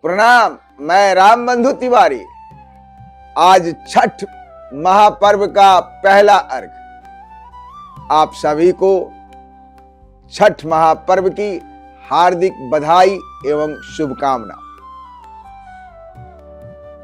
प्रणाम। मैं राम बंधु तिवारी। आज छठ महापर्व का पहला अर्घ। आप सभी को छठ महापर्व की हार्दिक बधाई एवं शुभकामना।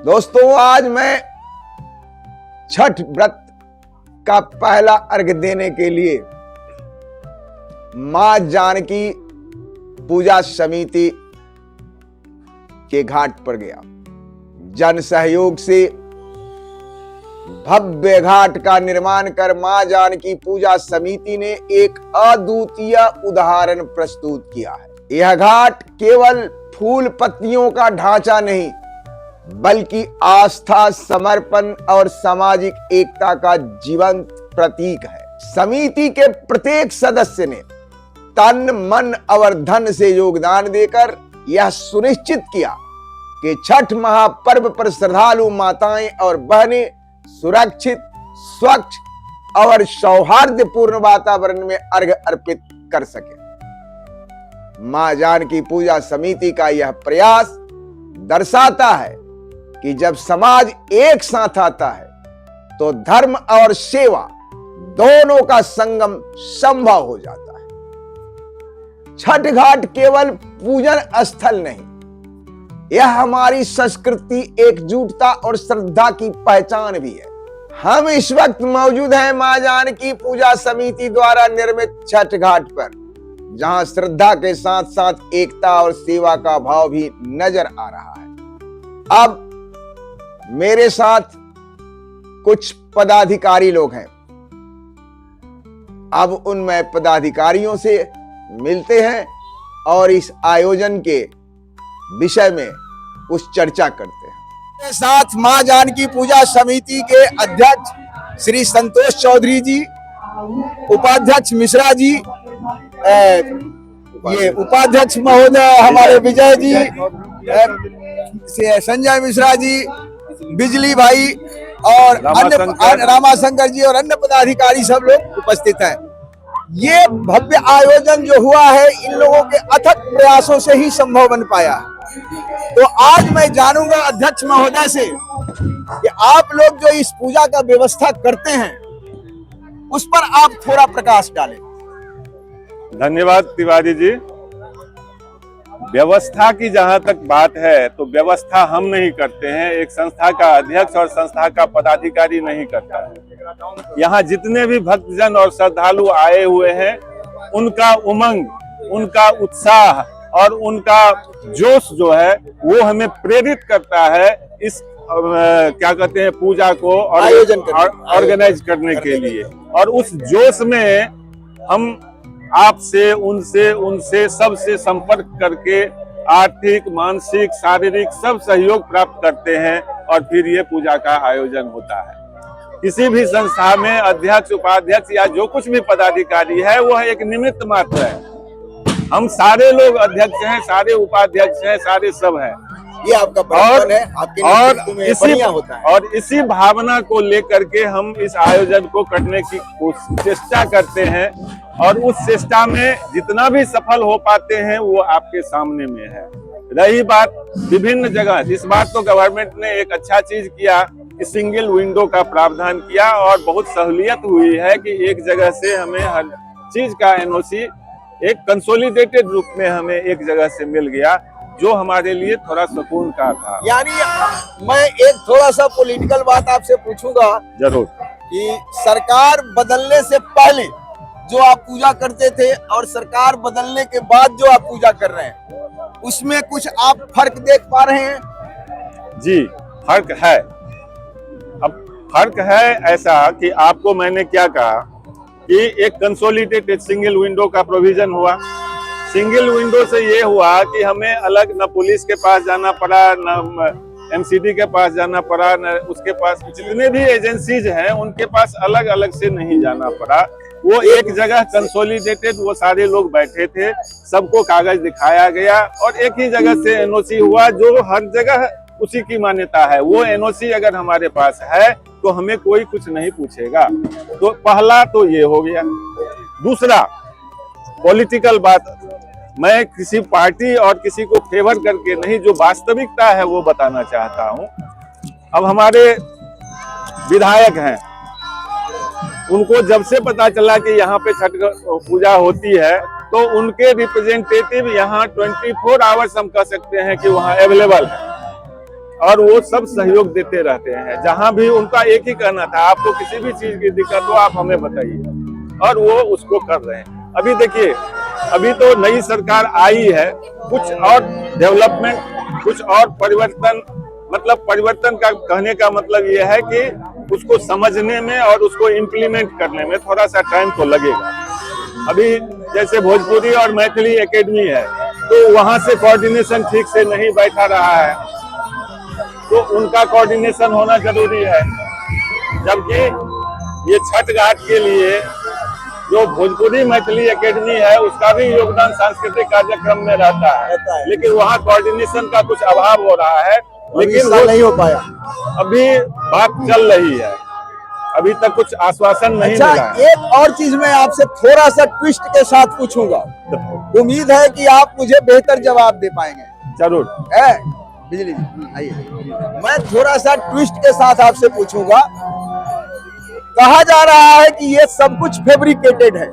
दोस्तों, आज मैं छठ व्रत का पहला अर्घ देने के लिए मां जानकी पूजा समिति के घाट पर गया। जन सहयोग से भव्य घाट का निर्माण कर मां जानकी पूजा समिति ने एक अद्वितीय उदाहरण प्रस्तुत किया है। यह घाट केवल फूल पत्तियों का ढांचा नहीं, बल्कि आस्था, समर्पण और सामाजिक एकता का जीवंत प्रतीक है। समिति के प्रत्येक सदस्य ने तन, मन और धन से योगदान देकर यह सुनिश्चित किया कि छठ महापर्व पर श्रद्धालु माताएं और बहनें सुरक्षित, स्वच्छ और सौहार्दपूर्ण वातावरण में अर्घ अर्पित कर सके। मां जानकी पूजा समिति का यह प्रयास दर्शाता है कि जब समाज एक साथ आता है तो धर्म और सेवा दोनों का संगम संभव हो जाता है। छठ घाट केवल पूजन स्थल नहीं, यह हमारी संस्कृति, एकजुटता और श्रद्धा की पहचान भी है। हम इस वक्त मौजूद हैं मां जानकी पूजा समिति द्वारा निर्मित छठ घाट पर, जहां श्रद्धा के साथ साथ एकता और सेवा का भाव भी नजर आ रहा है। अब मेरे साथ कुछ पदाधिकारी लोग हैं। अब उनमें पदाधिकारियों से मिलते हैं और इस आयोजन के विषय में कुछ चर्चा करते हैं। मेरे साथ मां जानकी पूजा समिति के अध्यक्ष श्री संतोष चौधरी जी, उपाध्यक्ष मिश्रा जी, ये उपाध्यक्ष महोदय हमारे विजय जी, संजय मिश्रा जी, बिजली भाई और अन्य रामाशंकर जी और अन्य पदाधिकारी सब लोग उपस्थित हैं। ये भव्य आयोजन जो हुआ है, इन लोगों के अथक प्रयासों से ही संभव बन पाया। तो आज मैं जानूंगा अध्यक्ष महोदय से कि आप लोग जो इस पूजा का व्यवस्था करते हैं, उस पर आप थोड़ा प्रकाश डालें। धन्यवाद तिवारी जी। व्यवस्था की जहां तक बात है तो व्यवस्था हम नहीं करते हैं, एक संस्था का अध्यक्ष और संस्था का पदाधिकारी नहीं करता है। यहाँ जितने भी भक्तजन और श्रद्धालु आए हुए हैं, उनका उमंग, उनका उत्साह और उनका जोश जो है वो हमें प्रेरित करता है इस क्या कहते हैं पूजा को ऑर्गेनाइज करने के लिए। और उस जोश में हम आपसे, उनसे सबसे संपर्क करके आर्थिक, मानसिक, शारीरिक सब सहयोग प्राप्त करते हैं और फिर ये पूजा का आयोजन होता है। किसी भी संस्था में अध्यक्ष, उपाध्यक्ष या जो कुछ भी पदाधिकारी है वो एक निमित्त मात्र है। हम सारे लोग अध्यक्ष हैं, सारे उपाध्यक्ष हैं, सारे सब हैं। ये आपका बचपन है, आपके नेतृत्व में बढ़िया होता है। और इसी भावना को लेकर के हम इस आयोजन को करने की चेष्टा करते हैं और उस चेष्टा में जितना भी सफल हो पाते हैं वो आपके सामने में है। रही बात विभिन्न जगह, इस बार तो गवर्नमेंट ने एक अच्छा चीज किया कि सिंगल विंडो का प्रावधान किया और बहुत सहूलियत हुई है कि एक जगह से हमें हर चीज का एनओसी एक कंसोलिडेटेड रूप में हमें एक जगह से मिल गया, जो हमारे लिए थोड़ा सुकून का था। यानी मैं एक थोड़ा सा पॉलिटिकल बात आपसे पूछूंगा। जरूर। कि सरकार बदलने से पहले जो आप पूजा करते थे और सरकार बदलने के बाद जो आप पूजा कर रहे हैं, उसमें कुछ आप फर्क देख पा रहे हैं? जी, फर्क है। अब फर्क है ऐसा कि आपको मैंने क्या कहा कि एक कंसोलिडेटेड सिंगल विंडो का प्रोविजन हुआ। सिंगल विंडो से ये हुआ कि हमें अलग न पुलिस के पास जाना पड़ा, न एमसीडी के पास जाना पड़ा, न उसके पास जितने भी एजेंसीज हैं उनके पास अलग अलग से नहीं जाना पड़ा। वो एक जगह कंसोलिडेटेड, वो सारे लोग बैठे थे, सबको कागज दिखाया गया और एक ही जगह से एनओसी हुआ, जो हर जगह उसी की मान्यता है। वो एनओसी अगर हमारे पास है तो हमें कोई कुछ नहीं पूछेगा। तो पहला तो ये हो गया। दूसरा, पॉलिटिकल बात मैं किसी पार्टी और किसी को फेवर करके नहीं, जो वास्तविकता है वो बताना चाहता हूं। अब हमारे विधायक हैं, उनको जब से पता चला कि यहाँ पे छठ पूजा होती है तो उनके रिप्रेजेंटेटिव यहाँ 24 आवर्स हम कह सकते हैं कि वहाँ अवेलेबल है और वो सब सहयोग देते रहते हैं। जहां भी उनका एक ही कहना था, आपको किसी भी चीज की दिक्कत हो आप हमें बताइए, और वो उसको कर रहे हैं। अभी देखिए, अभी तो नई सरकार आई है, कुछ और डेवलपमेंट, कुछ और परिवर्तन, मतलब परिवर्तन का कहने का मतलब ये है कि उसको समझने में और उसको इम्प्लीमेंट करने में थोड़ा सा टाइम तो लगेगा। अभी जैसे भोजपुरी और मैथिली एकेडमी है, तो वहां से कोऑर्डिनेशन ठीक से नहीं बैठा रहा है, तो उनका कोऑर्डिनेशन होना जरूरी है। जबकि ये छठ घाट के लिए जो भोजपुरी मैथिली एकेडमी है, उसका भी योगदान सांस्कृतिक कार्यक्रम में रहता है, लेकिन वहाँ कोऑर्डिनेशन का कुछ अभाव हो रहा है, लेकिन वो नहीं हो पाया। अभी बात चल रही है, अभी तक कुछ आश्वासन नहीं मिला है। एक और चीज मैं आपसे थोड़ा सा ट्विस्ट के साथ पूछूंगा, उम्मीद है कि आप मुझे बेहतर जवाब दे पाएंगे। जरूर। बिजली जी आइए, मैं थोड़ा सा ट्विस्ट के साथ आपसे पूछूंगा। कहा जा रहा है कि ये सब कुछ फैब्रिकेटेड है,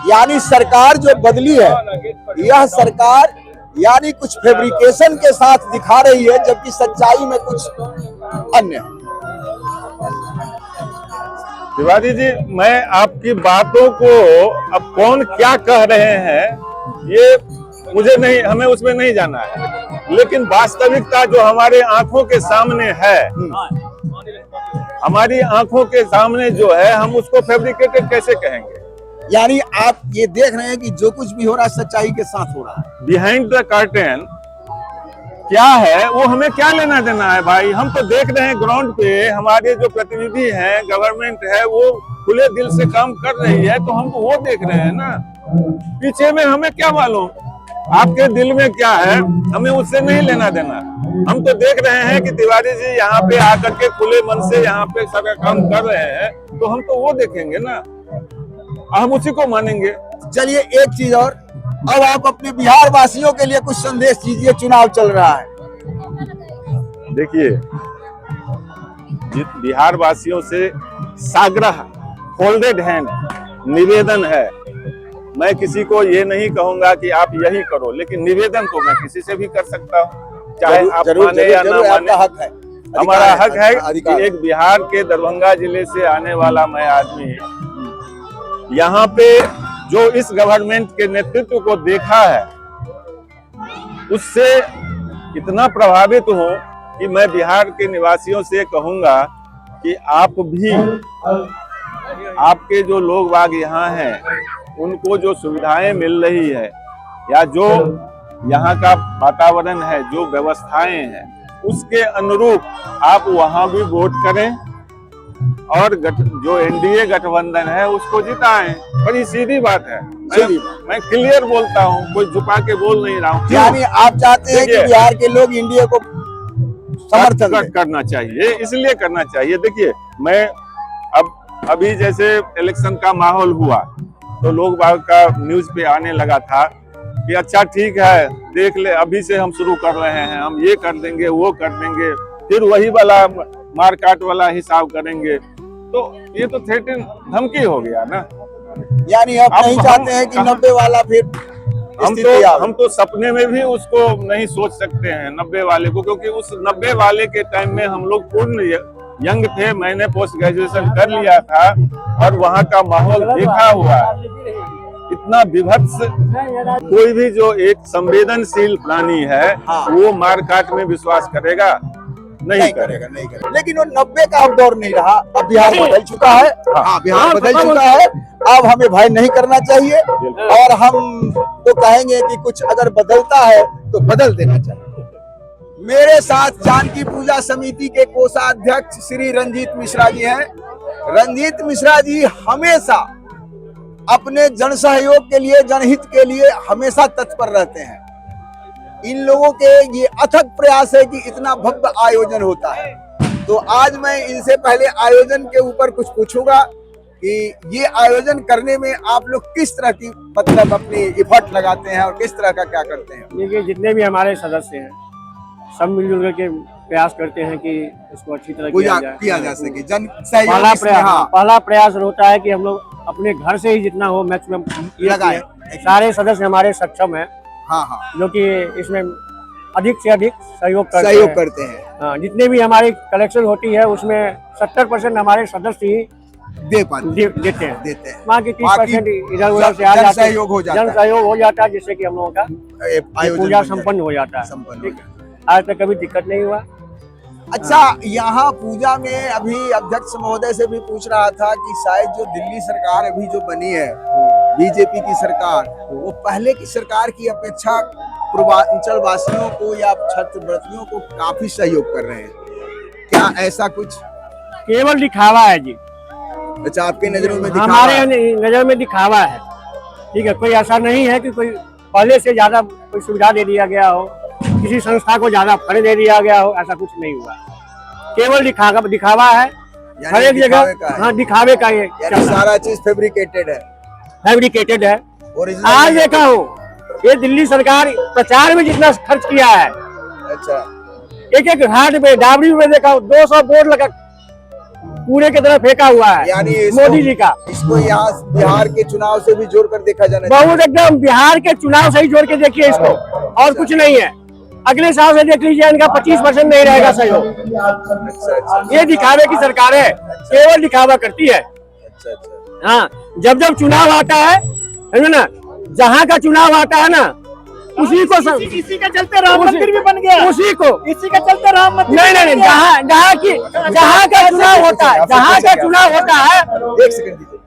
यानी सरकार जो बदली है, यह सरकार यानी कुछ फैब्रिकेशन के साथ दिखा रही है, जबकि सच्चाई में कुछ अन्य है। तिवारी जी, मैं आपकी बातों को अब कौन क्या कह रहे हैं ये मुझे नहीं, हमें उसमें नहीं जाना है, लेकिन वास्तविकता जो हमारे आंखों के सामने है, हमारी आंखों के सामने जो है, हम उसको फैब्रिकेटेड कैसे कहेंगे? यानी आप ये देख रहे हैं कि जो कुछ भी हो रहा है सच्चाई के साथ हो रहा है। बिहाइंड द कर्टेन क्या है वो हमें क्या लेना देना है भाई? हम तो देख रहे हैं ग्राउंड पे हमारे जो प्रतिनिधि हैं, गवर्नमेंट है, वो खुले दिल से काम कर रही है, तो हम तो वो देख रहे हैं ना। पीछे में हमें क्या मालूम आपके दिल में क्या है, हमें उससे नहीं लेना देना। हम तो देख रहे हैं कि तिवारी जी यहाँ पे आकर के खुले मन से यहाँ पे सारा काम कर रहे हैं, तो हम तो वो देखेंगे ना, हम उसी को मानेंगे। चलिए एक चीज और, अब आप अपने बिहार वासियों के लिए कुछ संदेश दीजिए, चुनाव चल रहा है। देखिए, बिहार वासियों से साग्रह, फोल्डेड हैंड निवेदन है। मैं किसी को ये नहीं कहूंगा कि आप यही करो, लेकिन निवेदन तो मैं किसी से भी कर सकता हूँ, चाहे आप माने या ना माने। हक है, हमारा हक है कि एक बिहार के दरभंगा जिले से आने वाला मैं आदमी यहाँ पे जो इस गवर्नमेंट के नेतृत्व को देखा है, उससे इतना प्रभावित हूँ कि मैं बिहार के निवासियों से कहूंगा कि आप भी, आपके जो लोग बाग यहाँ हैं, उनको जो सुविधाएं मिल रही है या जो यहाँ का वातावरण है, जो व्यवस्थाएं हैं, उसके अनुरूप आप वहां भी वोट करें और जो एनडीए गठबंधन है उसको जिताएं। बड़ी सीधी बात है, मैं क्लियर बोलता हूँ, कोई छुपा के बोल नहीं रहा हूँ। यानी आप चाहते हैं कि बिहार के लोग एनडीए को समर्थन करना चाहिए, इसलिए करना चाहिए। देखिए, मैं अभी जैसे इलेक्शन का माहौल हुआ तो लोग बाग का न्यूज पे आने लगा था कि अच्छा ठीक है, देख ले, अभी से हम शुरू कर रहे हैं, हम ये कर देंगे, वो कर देंगे, फिर वही वाला मारकाट वाला हिसाब करेंगे। तो ये तो थ्रेटन, धमकी हो गया ना। यानी आप नहीं चाहते हैं कि 90 वाला फिर हम तो सपने में भी उसको नहीं सोच सकते हैं 90 वाले को, क्योंकि उस 90 वाले के टाइम में हम लोग पूर्ण यंग थे। मैंने पोस्ट ग्रेजुएशन कर लिया था और वहाँ का माहौल देखा हुआ, इतना विभत्स। कोई भी जो एक संवेदनशील प्राणी है, वो मारकाट में विश्वास करेगा? नहीं करेगा। लेकिन वो 90 का अब दौर नहीं रहा, अब बिहार बदल चुका है। हाँ, बिहार बदल चुका है। अब हमें भय नहीं करना चाहिए, और हम तो कहेंगे कि कुछ अगर बदलता है तो बदल देना चाहिए। मेरे साथ जानकी पूजा समिति के कोषाध्यक्ष श्री रंजीत मिश्रा जी हैं। रंजीत मिश्रा जी हमेशा अपने जन सहयोग के लिए, जनहित के लिए हमेशा तत्पर रहते हैं। इन लोगों के ये अथक प्रयास है कि इतना भव्य आयोजन होता है। तो आज मैं इनसे पहले आयोजन के ऊपर कुछ पूछूंगा कि ये आयोजन करने में आप लोग किस तरह की मतलब अपनी इफर्ट लगाते हैं और किस तरह का क्या करते हैं? देखिए, जितने भी हमारे सदस्य हैं सब मिलजुल करके प्रयास करते हैं कि इसको अच्छी तरह किया जा सके। जन सहयोग पहला इसमें, प्रयास हाँ, पहला प्रयास होता है कि हम लोग अपने घर से ही जितना हो मैक्सिमम लगाएं। सारे सदस्य हमारे सक्षम हैं, हाँ हाँ, जो कि इसमें अधिक से अधिक सहयोग करते हैं। हाँ, जितने भी हमारी कलेक्शन होती है उसमें 70% हमारे सदस्य ही देते हैं। बाकी 30% इधर उधर से आ जाते हैं, सहयोग हो जाता है, जन सहयोग हो जाता है, जिससे कि हम लोगों का पूजा संपन्न हो जाता है। ठीक है, आज तक कभी दिक्कत नहीं हुआ। अच्छा, यहाँ पूजा में अभी अध्यक्ष महोदय से भी पूछ रहा था कि शायद जो दिल्ली सरकार अभी जो बनी है, बीजेपी की सरकार, वो पहले की सरकार की अपेक्षा पूर्वांचल वासियों को या छात्रवृत्तियों को काफी सहयोग कर रहे हैं। क्या ऐसा कुछ? केवल दिखावा है जी। अच्छा, आपकी नजरों में हमारे नजर में दिखावा है। ठीक है, कोई ऐसा नहीं है कि कोई पहले से ज्यादा कोई सुविधा दे दिया गया हो, किसी संस्था को ज्यादा फंड दे दिया गया हो, ऐसा कुछ नहीं हुआ। केवल दिखावा है हर एक जगह। हाँ, दिखावे का ये सारा चीज फेब्रिकेटेड है। आज देखा हूँ, ये दिल्ली सरकार प्रचार में जितना खर्च किया है, अच्छा, एक घाट पे डाबरी में देखा हूँ 200 बोर्ड लगा पूरे की तरफ फेंका हुआ है, यानी मोदी जी का। इसको यहाँ बिहार के चुनाव से भी जोड़कर देखा जाना बहुत एकदम बिहार के चुनाव से ही जोड़ के देखिए इसको, और कुछ नहीं है। अगले साल से देख लीजिए, इनका 25% नहीं रहेगा सहयोग। ये दिखावे की सरकार है, केवल दिखावा करती है। हाँ, जब जब चुनाव आता है ना, जहाँ का चुनाव आता है ना, उसी को इसी का चलते राम मंदिर भी बन गया, उसी को इसी का चलते राम मंदिर। नहीं, जहाँ का चुनाव होता है, जहाँ का चुनाव होता है, एक सेकंड दीजिए,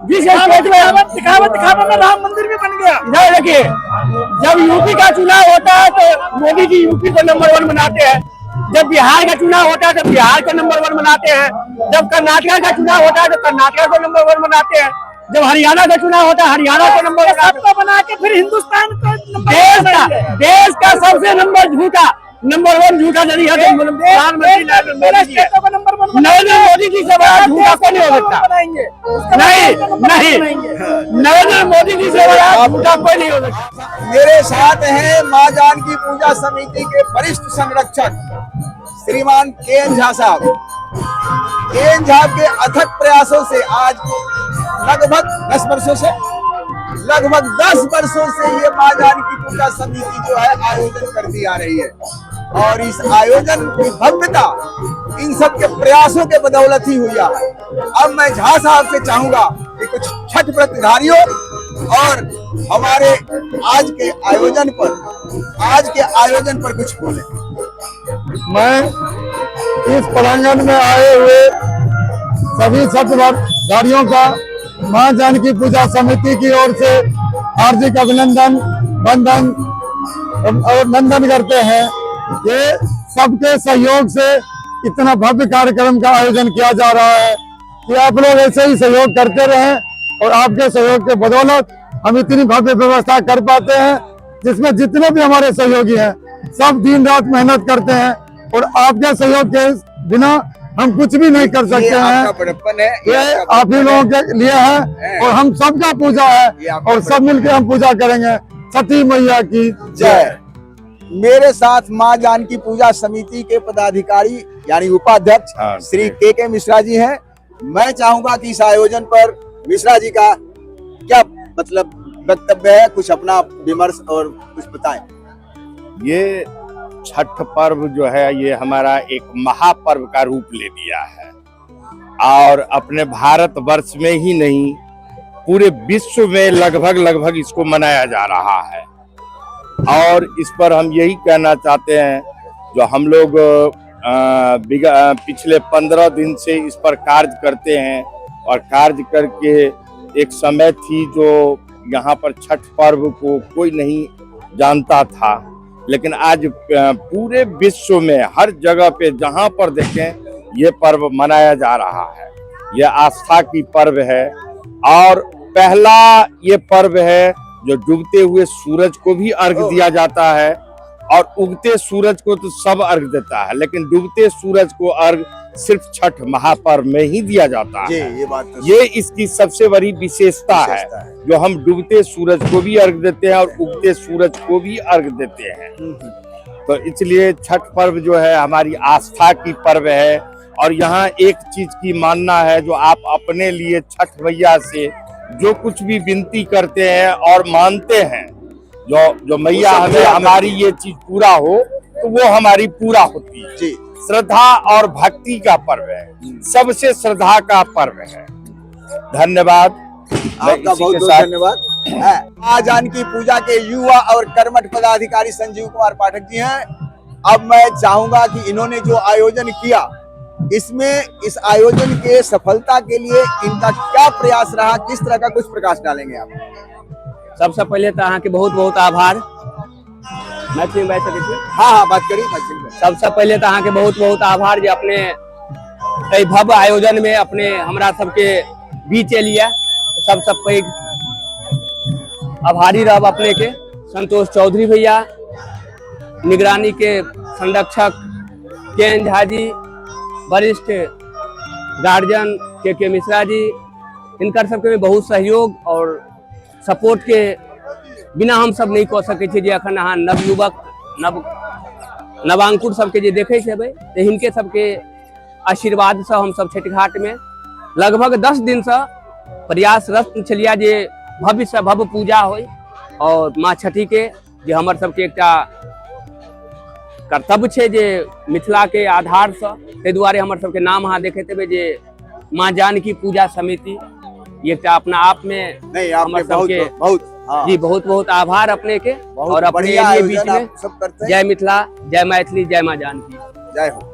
जिस स्टेट में दिखावा में राम मंदिर भी बन गया। देखिए, जब यूपी का चुनाव होता है तो मोदी जी यूपी को नंबर 1 बनाते हैं, जब बिहार का चुनाव होता है तो बिहार को नंबर 1 बनाते हैं, जब कर्नाटक का चुनाव होता है तो कर्नाटक को नंबर 1 बनाते हैं, जब हरियाणा का चुनाव होता है हरियाणा को नंबर 1 बना के फिर हिंदुस्तान को देश का सबसे नंबर 1 झूठा जरिया प्रधानमंत्री नरेंद्र मोदी जी से बड़ा झूठा कोई नहीं हो सकता। नहीं, नरेंद्र मोदी जी से बड़ा झूठा कोई नहीं हो सकता। मेरे साथ हैं माँ जानकी पूजा समिति के वरिष्ठ संरक्षक श्रीमान के झा साहब। के झा के अथक प्रयासों से आज लगभग 10 वर्षों से ये माँ जानकी पूजा समिति जो है आयोजन करती आ रही है, और इस आयोजन की भव्यता इन सब के प्रयासों के बदौलत ही हुई है। अब मैं झा साहब से चाहूंगा कि कुछ छठ व्रतधारियों और हमारे आज के आयोजन पर कुछ बोले। मैं इस प्रांगण में आए हुए सभी छठ व्रतधारियों का माँ जानकी पूजा समिति की ओर से हार्दिक अभिनंदन वंदन और नंदन करते हैं। ये सबके सहयोग से इतना भव्य कार्यक्रम का आयोजन किया जा रहा है कि आप लोग ऐसे ही सहयोग करते रहें, और आपके सहयोग के बदौलत हम इतनी भव्य व्यवस्था कर पाते हैं, जिसमें जितने भी हमारे सहयोगी हैं सब दिन रात मेहनत करते हैं, और आपके सहयोग के बिना हम कुछ भी नहीं कर सकते हैं। ये आप ही लोगों के लिए है, और हम सबका पूजा है, और सब मिलकर हम पूजा करेंगे। छठी मैया की जय। मेरे साथ माँ जानकी पूजा समिति के पदाधिकारी यानी उपाध्यक्ष श्री के मिश्रा जी हैं। मैं चाहूंगा कि इस आयोजन पर मिश्रा जी का क्या मतलब वक्तव्य है, कुछ अपना विमर्श और कुछ बताएं। ये छठ पर्व जो है ये हमारा एक महापर्व का रूप ले लिया है, और अपने भारत वर्ष में ही नहीं पूरे विश्व में लगभग इसको मनाया जा रहा है। और इस पर हम यही कहना चाहते हैं, जो हम लोग पिछले 15 दिन से इस पर कार्य करते हैं, और कार्य करके एक समय थी जो यहाँ पर छठ पर्व को कोई नहीं जानता था, लेकिन आज पूरे विश्व में हर जगह पे जहाँ पर देखें ये पर्व मनाया जा रहा है। ये आस्था की पर्व है, और पहला ये पर्व है जो डूबते हुए सूरज को भी अर्घ दिया जाता है, और उगते सूरज को तो सब अर्घ देता है, लेकिन डूबते सूरज को अर्घ सिर्फ छठ महापर्व में ही दिया जाता जी, है। ये बात तो ये इसकी सबसे बड़ी विशेषता है, जो हम डूबते सूरज को भी अर्घ देते हैं और उगते सूरज को भी अर्घ देते हैं। तो इसलिए छठ पर्व जो है हमारी आस्था की पर्व है। और यहाँ एक चीज की मानना है, जो आप अपने लिए छठ मैया से जो कुछ भी विनती करते हैं और मानते हैं, जो मैया हमें हमारी ये चीज पूरा हो, तो वो हमारी पूरा होती है जी। श्रद्धा और भक्ति का पर्व है, सबसे श्रद्धा का पर्व है। धन्यवाद, आपका बहुत बहुत धन्यवाद। मां जानकी पूजा के युवा और कर्मठ पदाधिकारी संजीव कुमार पाठक जी हैं। अब मैं चाहूंगा कि इन्होंने जो आयोजन किया, इसमें इस आयोजन के सफलता के लिए इनका क्या प्रयास रहा, किस तरह का कुछ प्रकाश डालेंगे आप? सबसे पहले तो अहाँ के बहुत बहुत आभार। मैथिली में बात करै छी। हाँ, बात करिए मैथिली में। सबसे पहले तो अहाँ के बहुत बहुत आभार जे अपने एहि भव्य आयोजन में अपने हमरा सबके बीच एलिया। सबसे पैघ आभारी रहब अपने के संतोष चौधरी भैया, निगरानी के संरक्षक के झा जी, वरिष्ठ गार्जियन के मिश्रा जी, इनकर सबके बहुत सहयोग और सपोर्ट के बिना हम सब नहीं कह सकै छी। जे अखन अहाँ नवयुवक नवांकुर सबके जे देखै छेबै, तो हिनके सबके आशीर्वाद से हम सब छठ घाट में लगभग 10 दिन से प्रयासरत छलिया जे भव्य से भव्य पूजा होय और माँ छठी के जे हमर सबके एकटा कर्तव्य छे जे मिथिला के आधार से, ताहि दुआरे हमर सबके नाम अहाँ देखैत हेबै जे माँ जानकी पूजा समिति। ये एकटा अपना आप में नहीं, आपके बहुत हाँ। जी बहुत बहुत आभार अपने के और अपने लिए बीच में। सब करते हैं। जय मिथिला, जय मैथिली, जय माँ जानकी। जय हो।